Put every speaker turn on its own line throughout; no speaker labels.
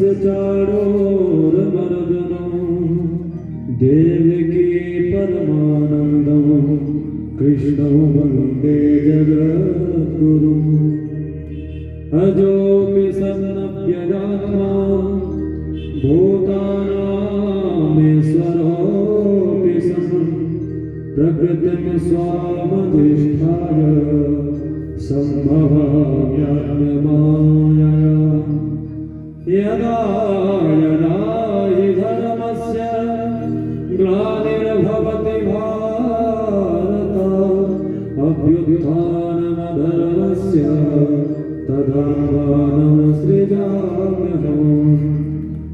चारोर मर्दनम् देवकी परमानन्दम् कृष्णं वन्दे जगद्गुरुम् अजोऽपि सन्नव्ययात्मा भूतानामीश्वरोऽपि सन् प्रकृतिं स्वामधिष्ठाय सम्भवाम्यात्ममायया यदा यदा हि धर्मस्य ग्लानिर्भवति भारत अभ्युत्थानमधर्मस्य तदात्मानं सृजाम्यहम्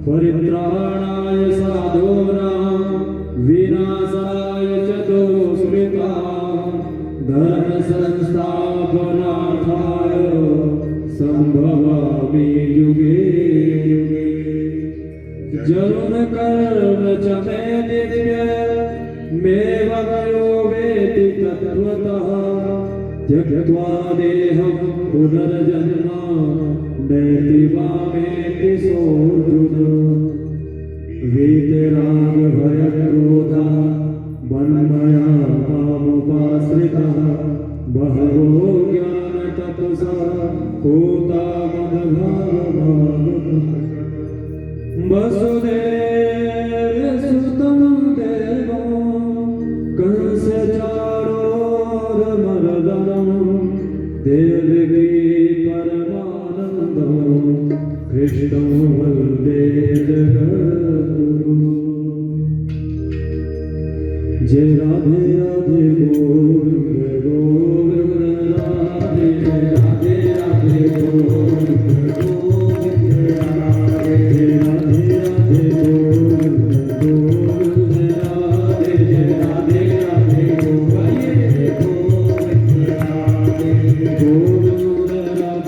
परित्राणाय साधूनां विनाशाय च दुष्कृतां धर्मसंस्थापनार्थाय सम्भवामि युगे युगे जरुन कर्म च मे नित्य मेवयो वेति तत्त्वतः त्यक्त्वा देहं पुनर्जन्म नैति मामेति सोऽर्जुन वीतराग भयक्रोधा मन्मया मामुपाश्रितः बहवो ज्ञानतपसा पूता मद्भावमागतः वसुदेवसुतं देवं कंसचाणूरमर्दनम् देवकी परमानन्दम् कृष्णं वन्दे जगद्गुरुम् जय राधे राधे गोविंद गोविंद राधे राधे राधे गोविंद गोविंद राधे राधे राधे गोविंद गोविंद राधे राधे राधे गोविंद गोविंद राधे गोविंद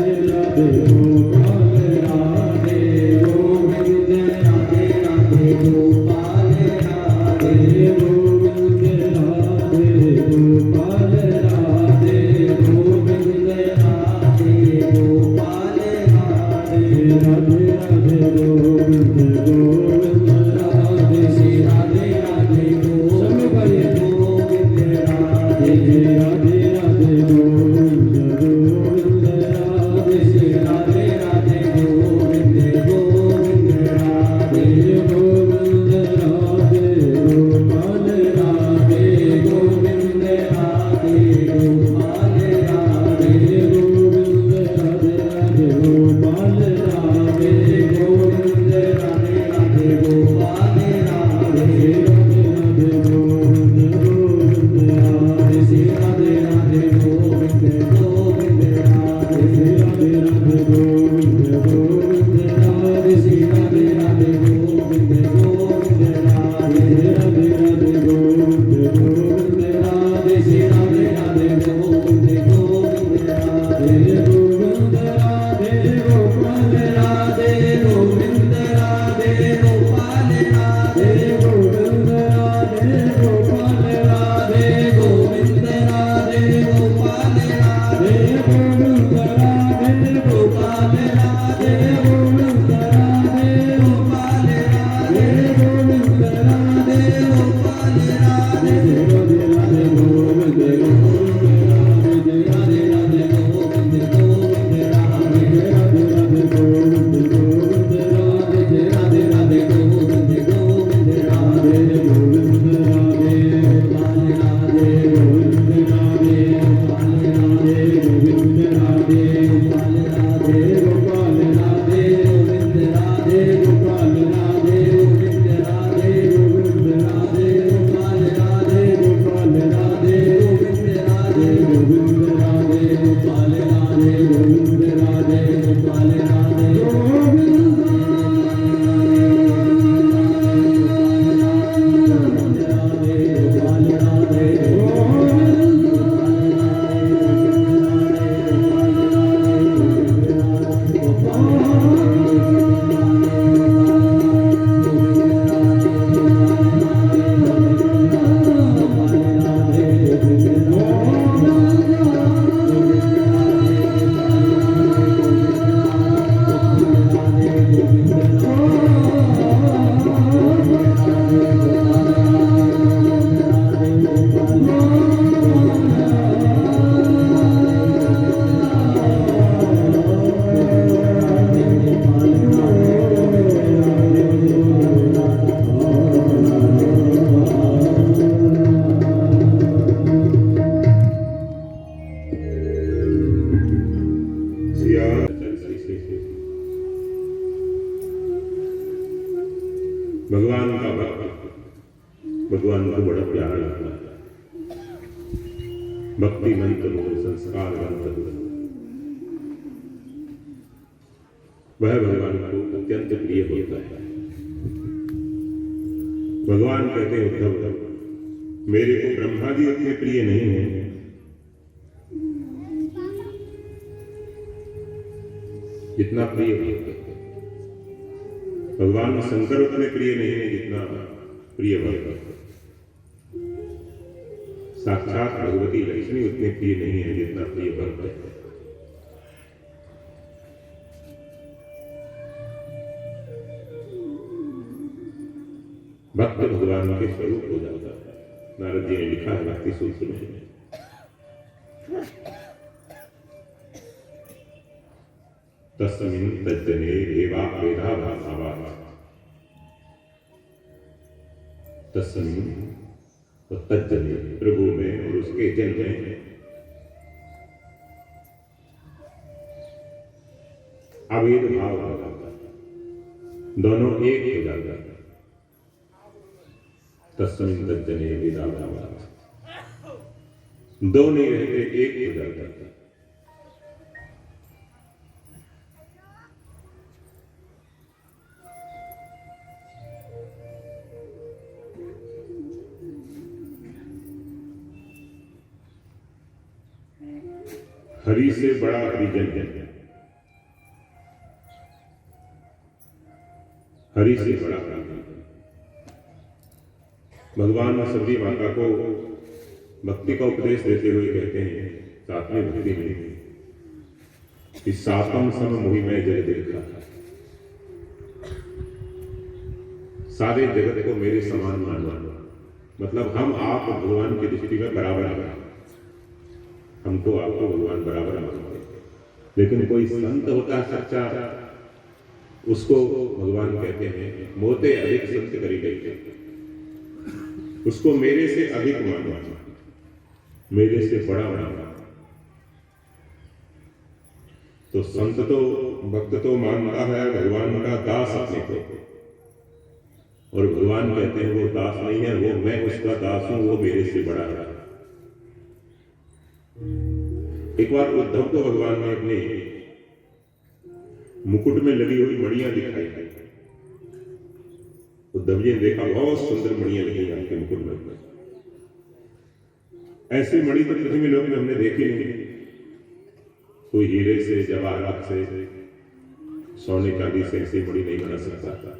राधे राधे गोपाल राधे गोविंद राधे राधे गोपाल राधे गोविंद राधे गोपाल राधे गोविंद राधे गोपाल राधे राधे राधे गोविंद गोविंद राधे श्री राधे राधे गोविंद राधे राधे राधे गोविंद गोविंद राधे श्री राधे राधे गोविंद गोविंद राधे गोविंद राधे गोपाल राधे गोविंद राधे गोपाल राधे गोविंद राधे राधे गोपाल राधे गोविंद राधे राधे गोपाल राधे राधे राधे गोविंद गोविंद राधे श्री राधे राधे गोविंद गोविंद राधे श्री राधे राधे गोविंद गोविंद राधे श्री राधे राधे गोविंद गोविंद राधे राधे राधे गोविंद गोविंद राधे श्री राधे राधे गोविंद गोविंद राधे गोविंद राधे गोपाल
भगवान का भक्त भगवान को बड़ा प्यारा लगता है। भक्ति मंत्र हो, संस्कार मंत्र हो, वह भगवान को अत्यंत प्रिय होता है। भगवान कहते हैं उद्धव, मेरे को ब्रह्मा जी उतने प्रिय नहीं है जितना प्रिय भक्त। भगवान शंकर उतने प्रिय नहीं है जितना प्रिय भक्त। साक्षात भगवती लक्ष्मी उतने प्रिय नहीं है जितना प्रिय भक्त है। भक्त भगवान के स्वरूप हो जाता है। नारद जी ने लिखा है भक्ति सूत्र में, तस्मिन् तज्जने एवा वेदा भाषावा, तस्मिन् तज्जने प्रभु में और उसके जन में अभेद भाव हो जाता है, दोनों एक हो जाता है। तस्मिन् तज्जने वेदा भाषावा, दो नहीं रहते, एक हो जाता है। हरि से बड़ा हरिजन है, हरि से बड़ा हरिजन। भगवान सबरी माता को भक्ति का उपदेश देते हुए कहते हैं सातवीं भक्ति में कि सातम सम मोहि मैं जग देखा, सारे जगत को मेरे समान मानना। मतलब हम आप भगवान की दृष्टि में बराबर हैं, हमको आपको भगवान बराबर मानते हैं। लेकिन कोई संत होता है सच्चा, उसको भगवान कहते हैं मोते अधिक संत करी गई, उसको मेरे से अधिक मानो, मेरे से बड़ा मानो। तो संत तो भक्त तो मानता है भगवान का दास अपने को, और भगवान कहते हैं वो दास नहीं है, वो मैं उसका दास हूं, वो मेरे से बड़ा है। एक बार उद्धव को भगवान ने अपने मुकुट में लगी हुई मणियां दिखाई। उद्धव जी ने देखा बहुत सुंदर मणियां लगी आपके मुकुट में। ऐसी मणि तो पृथ्वी लोक में हमने देखी नहीं, कोई हीरे से, जवाहरात से, सोने चांदी से ऐसी मणि नहीं बना सकता।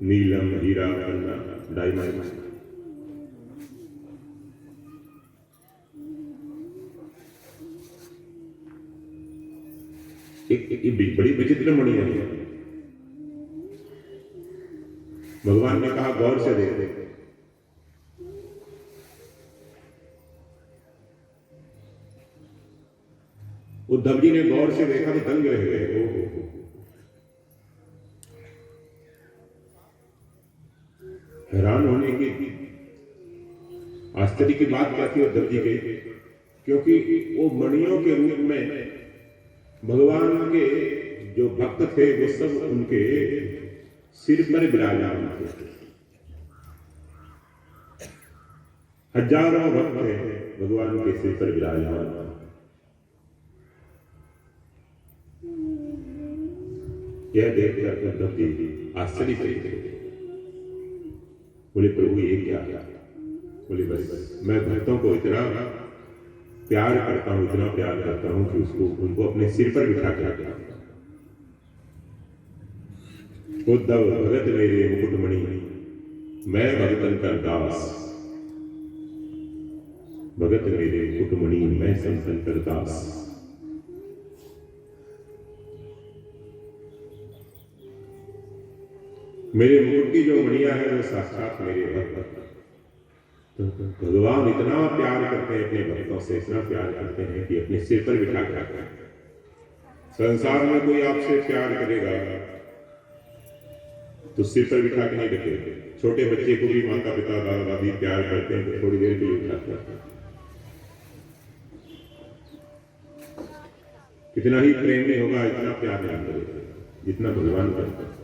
नीलम, हीरा, पन्ना, डायमंड, एक बड़ी विचित्र मणि है। भगवान ने कहा गौर से देख। उद्धव जी ने गौर से देखा तो दंग रह गए। हैरान होने की, आश्चर्य की बात क्या थी उद्धव जी की, क्योंकि वो मणियों के रूप में भगवान के जो भक्त थे वो सब उनके सिर पर विराजमान थे। हजारों भक्त थे भगवान के सिर पर विराजमान। यह देखकर उद्धव जी आश्चर्यचकित थे। बोले प्रभु ये क्या? बोले बस मैं भक्तों को इतना प्यार करता हूं, इतना प्यार करता हूं कि उसको उनको अपने सिर पर बिठा के रखता हूं। उद्धव भगत मेरे मुकुटमणि, मैं भगतन का दास। भगत मेरे मुकुटमणि, मैं संतन का दास। मेरे मुकुट की जो मणियां हैं वो साक्षात मेरे भक्त। तो भगवान इतना प्यार करते हैं अपने भक्तों से, इतना प्यार करते हैं कि अपने सिर पर बिठा कर रखते हैं। संसार में कोई आपसे प्यार करेगा तो सिर पर बिठा के नहीं रखेगा। छोटे बच्चे को भी माता पिता दादा दादी प्यार करते हैं तो थोड़ी देर के लिए उठाते हैं। कितना ही प्रेम नहीं होगा, इतना प्यार नहीं करेगा जितना भगवान करता है।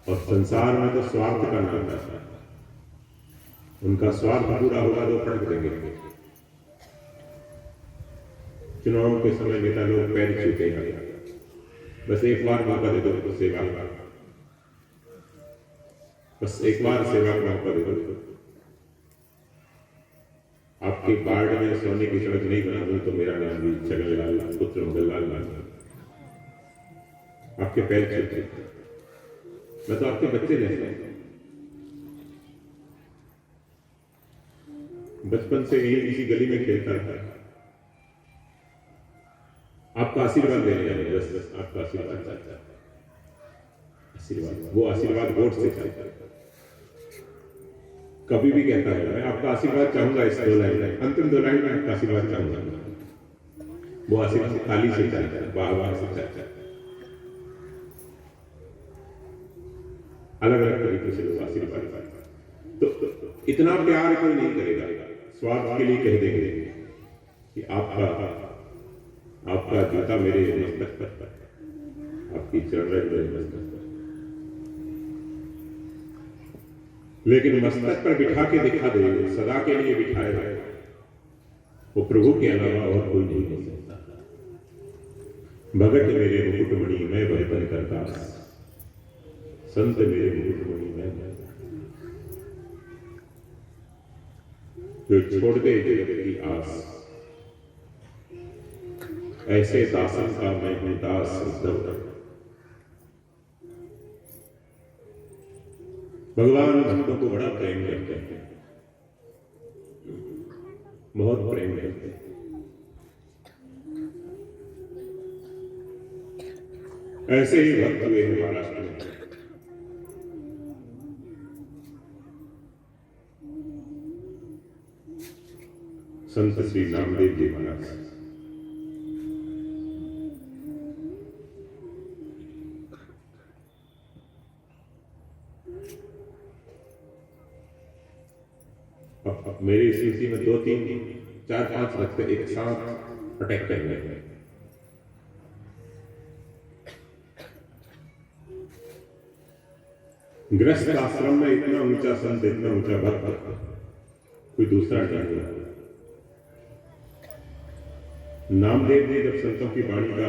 और संसार में तो स्वार्थ का नाम है। उनका स्वार्थ पूरा होगा तो पलट देंगे। चुनाव के समय नेता लोग पैर छूते हैं, बस एक बार मौका दे दो तो सेवा, बस एक बार सेवा का मौका दे दो। आपके वार्ड में सोने की सड़क नहीं बना दूं तो मेरा नाम भी छगनलाल पुत्र मंगललाल नाम। आपके पैर छूते, मैं तो आपके बच्चे जैसे हैं। बचपन से यही किसी गली में खेलता था, आपका आशीर्वाद लेने जाने, बस आपका आशीर्वाद चाहता, आशीर्वाद, वो आशीर्वाद वोट से चाहता। कभी भी कहता है मैं आपका आशीर्वाद चाहूंगा, इस 2 लाइन में, अंतिम 2 लाइन में आपका आशीर्वाद चाहूंगा। वो आशीर्वाद ताली से चाहता है, वाह से चाहता है। अलग अलग तरीके से लोग आशीर्वाद पाते। तो इतना प्यार कोई नहीं करेगा, स्वार्थ के लिए कह देंगे कि आपका जूता मेरे मस्तक पर, आपकी चरण मेरे मस्तक पर, लेकिन मस्तक पर बिठा के दिखा दे, सदा के लिए बिठाए रहे, वो प्रभु के अलावा और कोई नहीं हो सकता। भगत मेरे मुकुटमणि मैं बन कर दास, संत मेरे मुकुटमणि मैं जो छोड़ दे जगत की आस, ऐसे दासन का मैं हूं दास उद्धव। भगवान भक्तों को बड़ा प्रेम करते हैं, बहुत प्रेम करते हैं। ऐसे ही भक्त हुए हैं महाराष्ट्र में। संत श्री नामदेव जी महाराज। मेरी स्थिति में 2, 3, 4, 5 भक्त एक साथ अटैक कर रहे हैं। गृहस्थ आश्रम में इतना ऊंचा संत, इतना ऊंचा भक्त कोई दूसरा नहीं है। नामदेव जी जब संतों की वाणी का,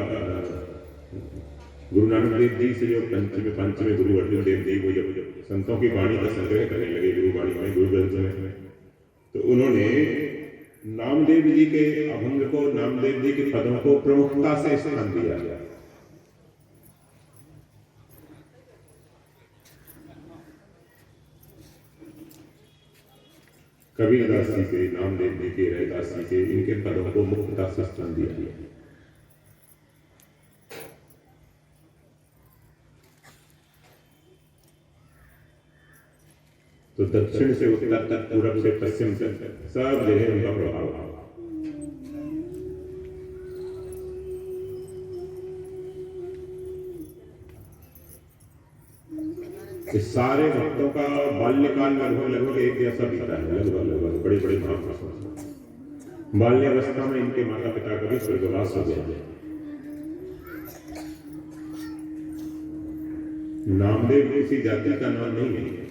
गुरु नानक देव जी से जो पंचमे गुरु अर्जुन देव जी वो जब संतों की वाणी का संग्रह करने लगे गुरु वाणी में, गुरु ग्रंथ में, तो उन्होंने नामदेव जी के अभंग को, नामदेव जी के पदों को प्रमुखता से स्थान दिया। कबीरदास जी के, नामदेव जी के, रैदास जी के, इनके पदों को मुख्यता से स्थान दिया। तो दक्षिण से उत्तर तक, पूरब से पश्चिम तक सब जगह उनका प्रभाव। इस सारे भक्तों का बाल्यकाल लगभग एक जैसा बीता है, लगभग बड़े बड़े महापुरुषों। बाल्यावस्था में इनके माता पिता का भी स्वर्गवास हो गया। नामदेव किसी जाति का नाम नहीं है,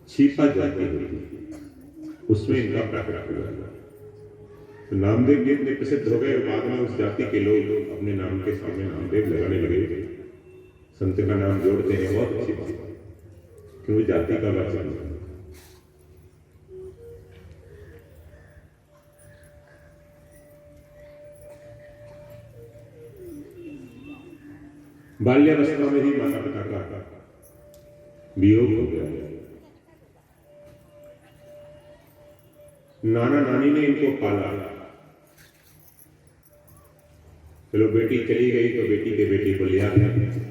छिपा जाति होती, उसमें इनका प्रकट हुआ। तो नामदेव जी इतने प्रसिद्ध हो गए, बाद में उस जाति के लोग अपने नाम के सामने नामदेव लगाने लगे। संत का नाम जोड़ते हैं, बहुत अच्छी बात है, क्योंकि जाति का वाचक नहीं। बाल्यावस्था में ही माता पिता का वियोग हो गया। नाना नानी ने इनको पाला। चलो बेटी चली गई तो बेटी के बेटे को ले आ गए।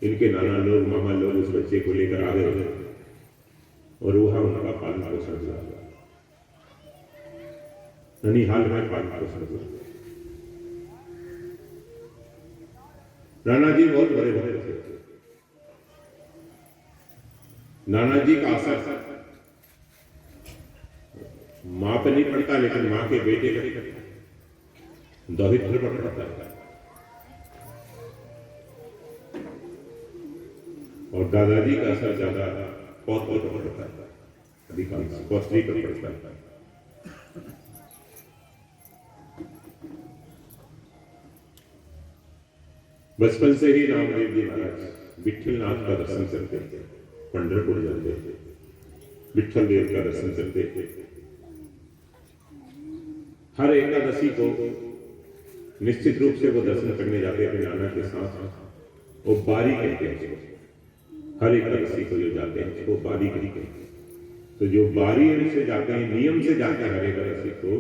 इनके नाना लोग, मामा लोग उस बच्चे को लेकर आ गए और वहां उनका पालन पोषण हुआ। ननिहाल में पालन पोषण हुआ। नाना जी बहुत बड़े भक्त थे। नाना जी का असर मां पे नहीं पड़ता, लेकिन मां के बेटे पे दौहित्र पर पड़ता है। और दादाजी का असर ज्यादा पौत्र पर पड़ता है, अधिकांश पौत्री पर पड़ता है। बचपन से ही रामदेव जी महाराज विठलनाथ का दर्शन करते थे, पंढरपुर जाते थे, विठल देव का दर्शन करते थे। हर एकादशी को निश्चित रूप से वो दर्शन करने जाते अपने नाना के साथ। वो बारी कहते हैं, हर एकादशी को जो जाते हैं वो बारी कहते हैं। तो जो बारी से जाते हैं, नियम से जाते हैं हर एकादशी को,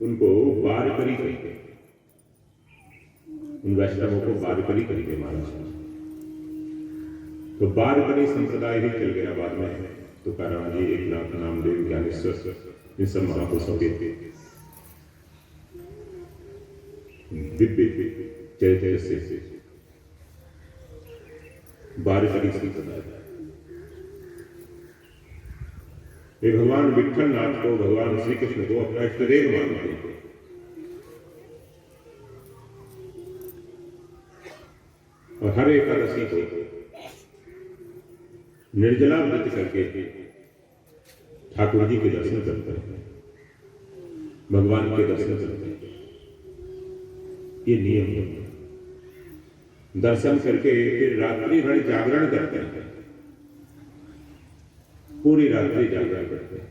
उनको बारकरी कहते हैं। उन वैष्णवों को बारकरी कहते महाराज। तो बारकरी संप्रदाय ही चल गया बाद में। तुकाराम जी, एकनाथ, नामदेव, ज्ञानेश्वर, इन सब महापुरुषों के दिव्य चरित्र से बारकरी संप्रदाय। ये भगवान विठलनाथ को, भगवान श्री कृष्ण को अपना इष्टदेव मानते हैं। और हर एकादशी को निर्जला व्रत करके ठाकुर जी के दर्शन करते हैं, भगवान के दर्शन करते हैं। ये नियम है। दर्शन करके फिर रात्रि भर जागरण करते हैं, पूरी रात्रि जागरण करते हैं।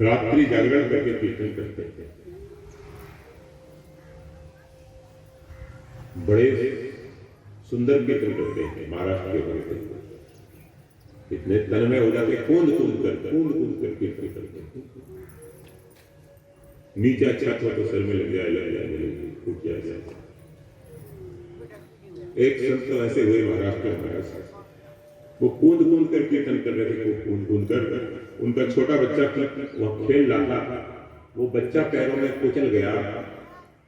रात्रि जागरण करके कीर्तन करते हैं। बड़े सुंदर कीर्तन करते हैं महाराष्ट्र के भक्त, इतने तन्मय हो जाते, कूद कूद कर कीर्तन करते हैं। नीचे अच्छा तो सर में लग जाए टूट जाए। एक संत तो ऐसे हुए महाराष्ट्र में, महाराज वो कूद कर कीर्तन कर रहे थे। कूद कर उनका छोटा बच्चा वह खेल रहा था, वो बच्चा पैरों में कुचल गया,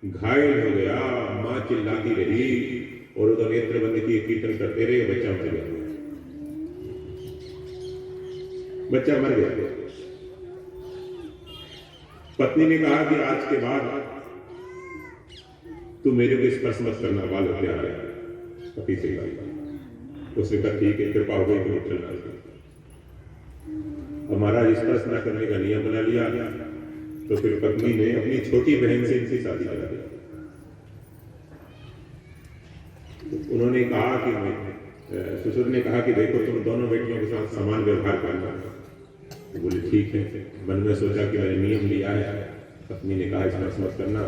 घायल हो गया। माँ चिल्लाती रही और उधर नेत्र बंद किए कीर्तन करते रहे, बच्चा मर गया। बच्चा मर गया। पत्नी ने कहा कि आज के बाद तू मेरे को स्पर्श मत करना, बाल हत्या है। पति से कहा, उसने कहा ठीक है, कृपा हो गई तो विठलनाथ। हमारा स्पर्श न करने का नियम बना लिया। तो फिर पत्नी ने अपनी छोटी बहन से इनकी शादी करा दी। तो उन्होंने कहा कि ससुर ने कहा कि देखो तुम दोनों बेटियों के साथ समान व्यवहार करना। तो बोले ठीक है। मन में सोचा कि मैंने नियम लिया है, पत्नी ने कहा स्पर्श मत करना,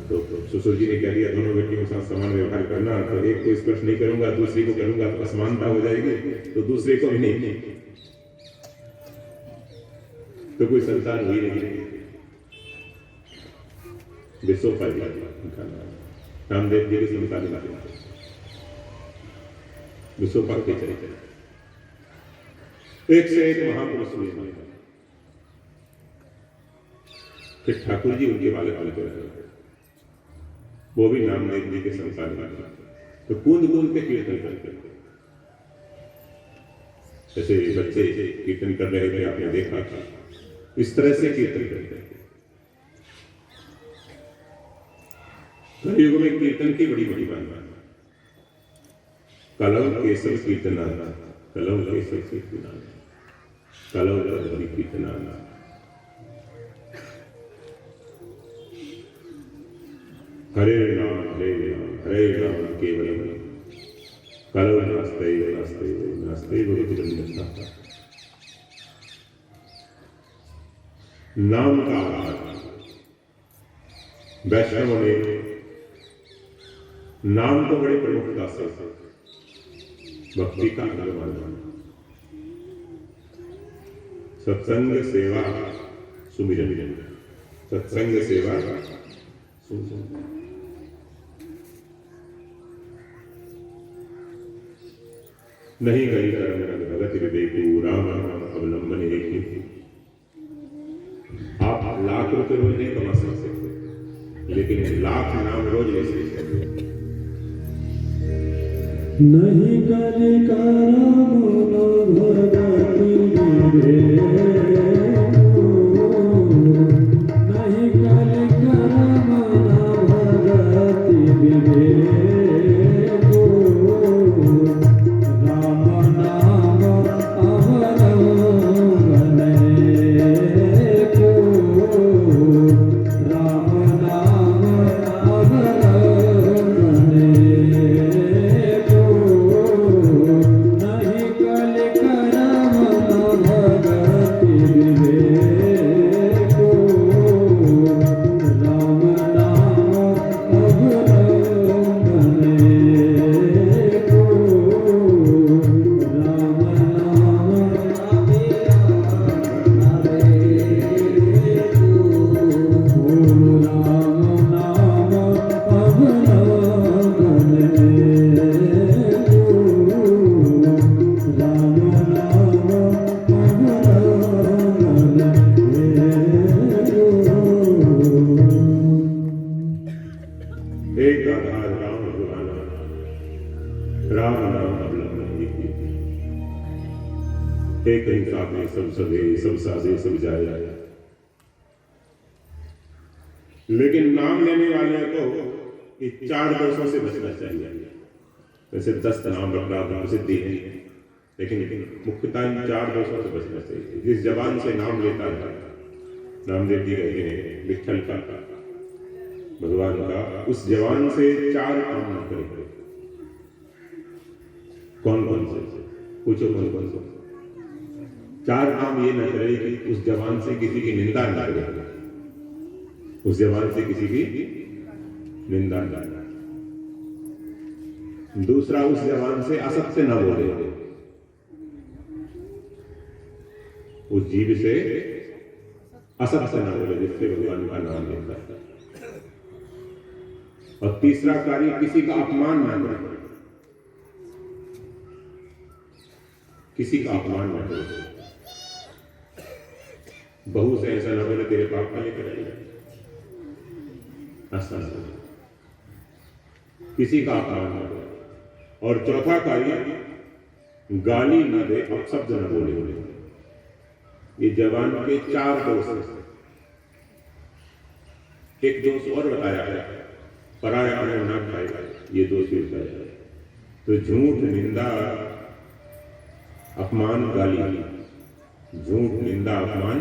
तो ससुर जी ने कह दिया दोनों बेटियों के साथ समान व्यवहार करना। तो एक को स्पर्श नहीं करूंगा, दूसरी को करूंगा तो असमानता हो जाएगी, तो दूसरे को भी नहीं। तो कोई संतान हुई नहीं। विश्वपाल रामदेव जी के संतान विश्वपाल के चरित्र एक से एक महापुरुष हुए। फिर ठाकुर जी उनके बालक बनते रहे, वो भी नामदेव जी के संतान। तो कूद के कीर्तन करते, जैसे बच्चे कीर्तन कर रहे थे, आपने देखा इस तरह से कीर्तन करते हैं। कलयुग में कीर्तन की बड़ी बड़ी बात। कलव केशव कीर्तनाना, कलव केशव कीर्तनाना, कलव हरि कीर्तनाना। हरे राम केवलम, कलव नास्ते गुरुजन्मता। नाम का आधार वैष्णव ने नाम को बड़ी प्रमुखता से भक्ति का अंग माना। सत्संग सेवा सुमिरन, सत्संग सेवा सुमिरन। नहीं करी कर्म भगत विवेकु, राम राम अवलंबन एक। आप लाख रुपए रोज नहीं कमा सकते, लेकिन लाख नाम रोज ले सकते।
नहीं करे करम भगति विवेकु, नहीं करे करम
एक ही साथे सब सदे सब साधे सब जाए। लेकिन नाम लेने वाले को ये 4 दोषों से बचना चाहिए। वैसे 10 नाम रखना सिद्धि है, लेकिन मुख्यतः इन 4 दोषों से बचना चाहिए। जिस जबान से नाम लेता है, नामदेव जी कहते हैं विठ्ठल का, भगवान का, उस जबान से 4 काम न करे। कौन कौन से पूछो, कौन कौन से 4 काम ये न करे कि उस जबान से किसी की निंदा न करे, उस जबान से किसी की निंदा न करे। दूसरा, उस जबान से असत्य न बोले, उस जीभ से असत्य न बोले जिससे भगवान का नाम लेता है। और तीसरा कार्य, किसी का अपमान न करे, किसी का अपमान न करे। बहू से ऐसा न बोले तेरे बाप का लेकर आएगा, ऐसा न बोले, किसी का अपमान न करे। और चौथा कार्य, गाली न दे, अपशब्द न बोले। ये जबान के 4 दोष हैं। एक दोष और बताया है, पराया अन्न न खाएगा, ये दोष भी बताया है। तो झूठ, निंदा, अपमान, गाली, झूठ, निंदा, अपमान,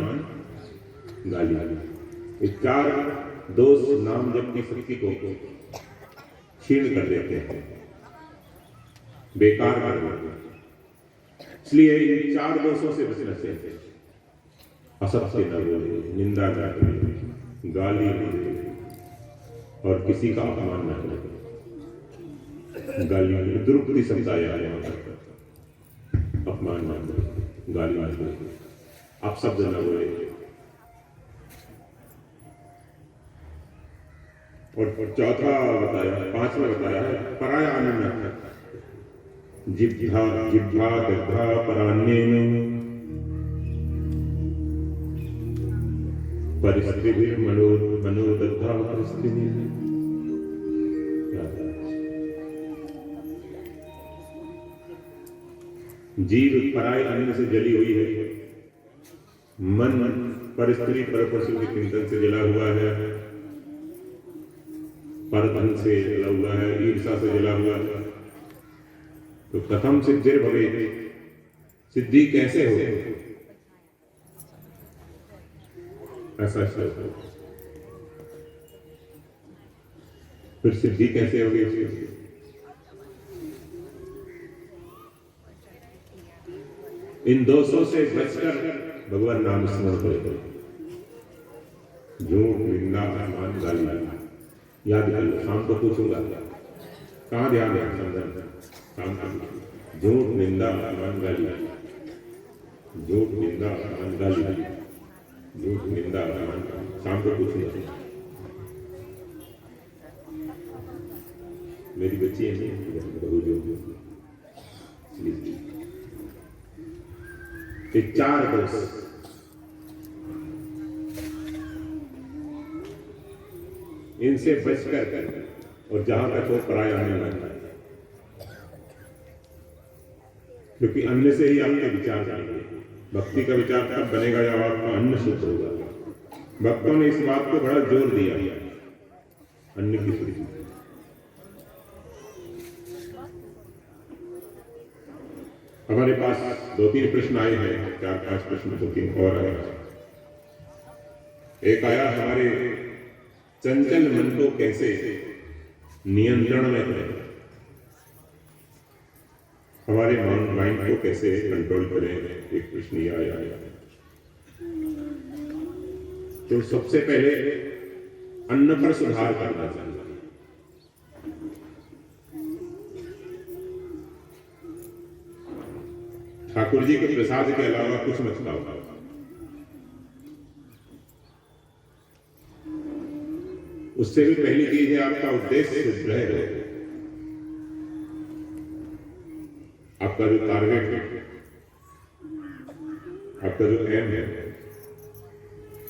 गाली, ये 4 दोष नाम जप की शक्ति को क्षीण कर देते हैं, बेकार कर देते हैं। इसलिए इन 4 दोषों से बचना चाहिए। असत्य न बोले, निंदा न करे, गाली न दे, और किसी का अपमान न करे। गाली द्रुपदी शब्द आया है यहाँ पर, अपमान न करे, गाली न दे, अपशब्द न बोले। और चौथा बताया, 5वां बताया है, पराया अन्न न खाए। जिह्वा जिह्वा दग्धा परान्नेन परिस्थितिभिः मनोदग्धा परिस्थितिभिः। जीव पराये अन्न से जली हुई है, मन परिस्थिति पर पशु के चिंतन से जला हुआ है, परधन से जला हुआ है, ईर्षा से जला हुआ है। तो कथम सिद्धिर भवेत्, सिद्धि कैसे हो? ऐसा श्लोक। फिर सिद्धि कैसे होगी उसकी? इन दोषों से बचकर भगवान नाम स्मरण करें। झूठ, निंदा, अपमान, गाली याद कर लो। शाम को पूछूंगा कहाँ ध्यान है, समझना शाम को। झूठ, निंदा, अपमान, गाली, झूठ, निंदा, अपमान, गाली, झूठ, निंदा, अपमान, शाम को पूछूंगा। मेरी बच्ची है नहीं, ये 4 दोष इनसे बचकर, और जहां तक वो पराया नहीं बनता, क्योंकि अन्न से ही आपके विचार बनेंगे। भक्ति का विचार तब बनेगा जब आपका अन्न शुद्ध होगा। भक्तों ने इस बात को बड़ा जोर दिया, अन्न की शुद्धि। हमारे पास 2-3 प्रश्न आए हैं, 4-5 प्रश्न 2-3 और आए। एक आया, हमारे चंचल मन को कैसे नियंत्रण में करें, हमारे माइंड को कैसे कंट्रोल करें, एक प्रश्न ये आया। तो सबसे पहले अन्न पर सुधार करना चाहिए। ठाकुर जी के प्रसाद के अलावा कुछ मत खाओ। उससे भी पहली चीज है आपका उद्देश्य सिद्ध रहे, आपका जो टारगेट है, आपका जो एम है,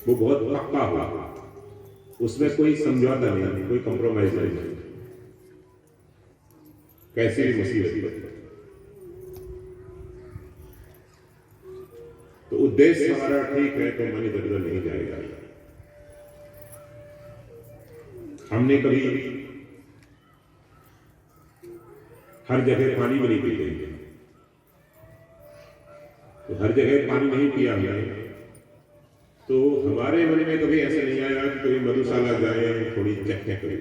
वो बहुत पक्का हुआ, उसमें कोई समझौता नहीं, कोई कॉम्प्रोमाइज नहीं, कैसे भी मुसीबत। तो उद्देश्य हमारा ठीक है तो मन इधर उधर नहीं जाएगा। हमने कभी हर जगह पानी भी नहीं पीते, तो हर जगह पानी नहीं पिया हमने, तो हमारे मन में कभी ऐसा नहीं आया कि कभी मधुशाला जाए थोड़ी चखें करें।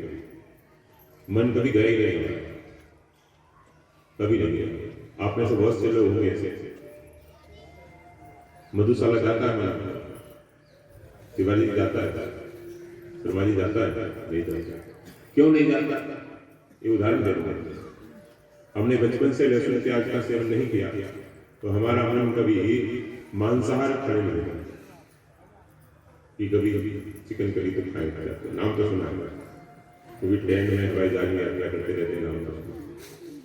मन कभी गए ही नहीं, कभी नहीं गया। आप में से बहुत से लोग होंगे ऐसे, मधुशाला जाता है मन, तिवारी जाता है, शर्मा जी जाता है, नहीं जाता। क्यों नहीं जाता? ये उदाहरण दे रहा हूं। हमने बचपन से लहसुन प्याज का सेवन नहीं किया तो हमारा मन कभी मांसाहार खाने नहीं लगा कि कभी चिकन करी तो खाए जाते, नाम तो सुना है, कभी ट्रेन में हवाई जहाज में यात्रा करते रहते नाम तो सुना,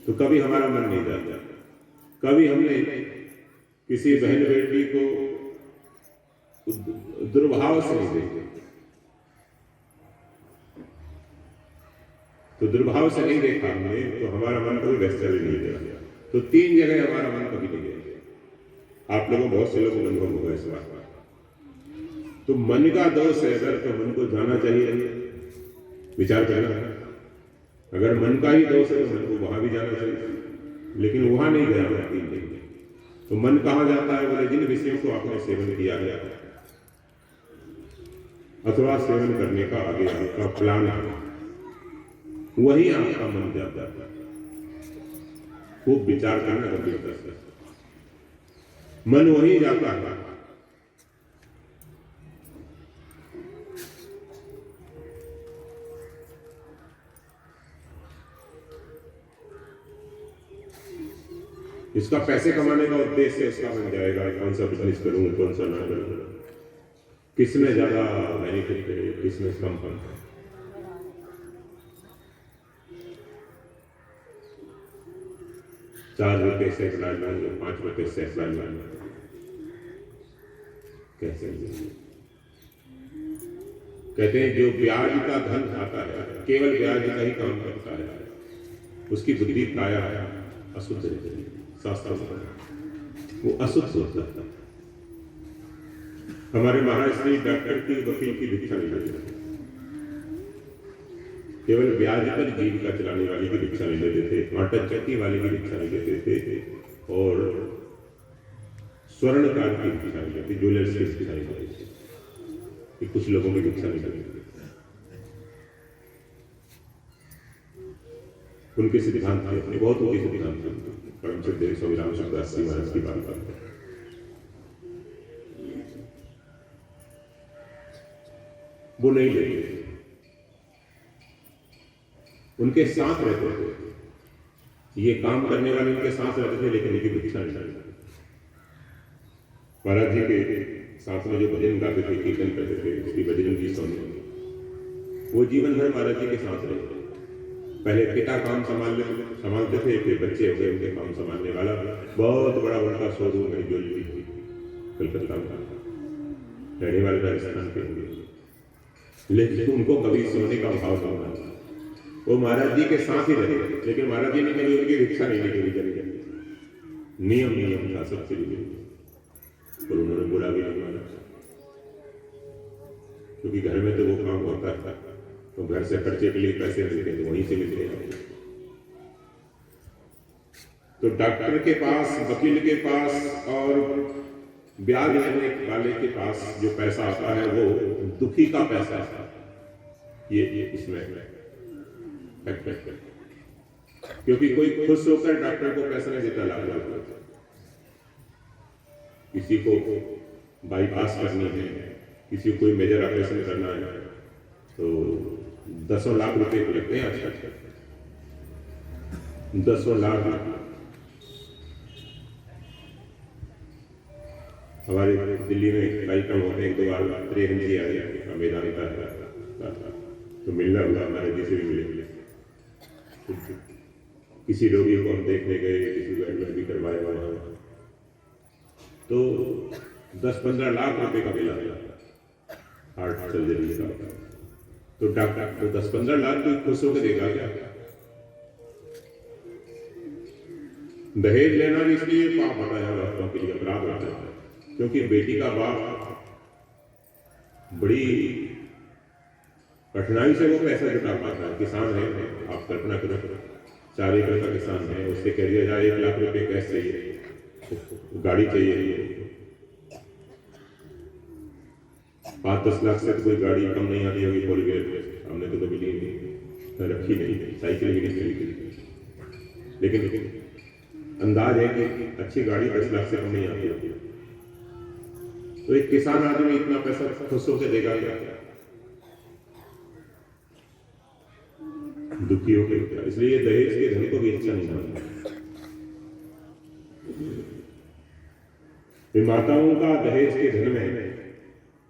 तो कभी हमारा मन नहीं जाता। कभी हमने किसी बहन बेटी को दुर्भाव से नहीं देखा, तो दुर्भाव से नहीं देखा हमने, तो हमारा मन कभी वैसा भी नहीं गया। तो 3 जगह हमारा मन कभी नहीं गया। आप लोगों बहुत से लोगों को अनुभव होगा इस बात का। तो मन का दोष है अगर, तो मन को जाना चाहिए, विचार करना। अगर मन का ही दोष है तो मन को वहां भी जाना चाहिए, लेकिन वहां नहीं गया मैं 3 दिन। तो मन कहां जाता है? बोले जिन विषयों को आपने सेवन किया गया अथवा सेवन करने का आगे आपका प्लान है, वही आपका मन जाता है। खूब विचार करना गंभीरता से, मन वही जाता है। इसका पैसे कमाने का उद्देश्य इसका बन जाएगा, कौन सा बिजनेस करूं, कौन सा ना करूं, किसमें ज्यादा बेनिफिट है, किसमें कम फल है। ₹4 से प्लान लो, ₹5 से प्लान लो, कैसे? कहते हैं जो ब्याज का धन खाता है, केवल ब्याज का ही काम करता है, उसकी बुद्धि काया अशुद्ध रहती है। शास्त्र वो अशुद्ध होता है। हमारे महाराष्ट्र डॉक्टर की, वकील की भिक्षा नहीं लेते, केवल ब्याज पर जीविका चलाने वाले की भिक्षा नहीं लेते थे, आटा चक्की वाले की भिक्षा नहीं लेते थे, और स्वर्णकार की भिक्षा नहीं लेते, ज्वेलर्स की भिक्षा नहीं लेते, कुछ लोगों की भिक्षा नहीं लेते। उनके सिद्धांत थे अपने, बहुत ऊंचे सिद्धांत थे। परम श्रद्धेय स्वामी रामचंद्र दास जी महाराज की बात करते हैं, वो नहीं लेते, उनके साथ रहते थे। ये काम करने वाले उनके साथ रहते थे, लेकिन इनकी भिक्षा नहीं लेते। महाराज जी के साथ में जो भजन गाते थे, कीर्तन करते थे, उसकी भजन की सुनते, वो जीवन भर महाराज जी के साथ रहे। पहले पिता काम संभालते थे, फिर बच्चे हो गए उनके काम संभालने वाला। बहुत बड़ा उनका शोरूम है ज्वेलरी कलकत्ता का, रहने वाले राजस्थान के होंगे, लेकिन उनको कभी सोने का भाव नहीं था। वो महाराज जी के साथ ही रहे, लेकिन महाराज जी ने कभी उनकी भिक्षा नहीं ली। नियम था सबसे लिए, और उन्होंने बोला भी नहीं माना, क्योंकि घर में तो वो काम होता था, तो घर से खर्चे के लिए पैसे मिलते तो वहीं से मिलते हैं। तो डॉक्टर के पास, वकील के पास और ब्याज लेने वाले के पास जो पैसा आता है वो दुखी का पैसा आता है। ये इसमें क्योंकि कोई खुश होकर डॉक्टर को पैसा नहीं देता, लाख किसी को बाईपास करनी है, किसी को कोई मेजर ऑपरेशन करना है, तो 10 लाख रुपए लगते हैं आजकल, 10 लाख। हमारे दिल्ली में कार्यक्रम होते हैं, 2 बार त्रिहन जी आए, मैदान का तो मिलना हुआ, हमारे जी से भी मिले। किसी रोगी को हम देखने गए, किसी को एडमिट भी करवाया हुआ, तो 10-15 लाख रुपए का बिल आया हार्ट सर्जरी का। तो डॉक्टर तो 10-15 लाख कोई खुश होकर देगा क्या? दहेज लेना भी इसलिए पाप होता है, वास्तव के लिए अपराध होता है, क्योंकि बेटी का बाप बड़ी कठिनाई से वो पैसा जुटा पाता है। किसान है, आप कल्पना करो, 4 एकड़ का किसान है, उससे कह दिया जाए 1 लाख रुपए कैश चाहिए, गाड़ी चाहिए, 5-10 लाख से तो कोई गाड़ी कम नहीं आती होगी। बोल गए हमने तो कभी ली नहीं, रखी नहीं, साइकिल भी नहीं खरीदी, लेकिन अंदाज है कि अच्छी गाड़ी 10 लाख से कम नहीं आती होगी। तो एक किसान आदमी इतना पैसा खुश होकर देगा क्या? दुखी होकर। इसलिए दहेज के धन को भी अच्छा नहीं मानता। माताओं का दहेज के धन में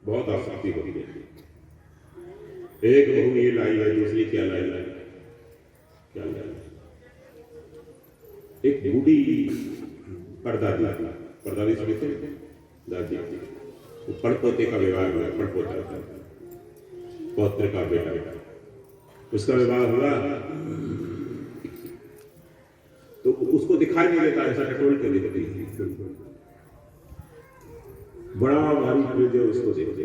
बहुत आसक्ति होती है। एक बहू ये लाई है, दूसरी क्या लाई, क्या लाई। एक बूढ़ी परदादी समझते हैं, दादी, वो पड़पोते का विवाह हुआ, पड़पोता पौत्र का बेटा, उसका विवाह हुआ तो उसको दिखाई नहीं देता, ऐसा टटोल के देखती है, बड़ा भारी फ्रिज है, उसको देखते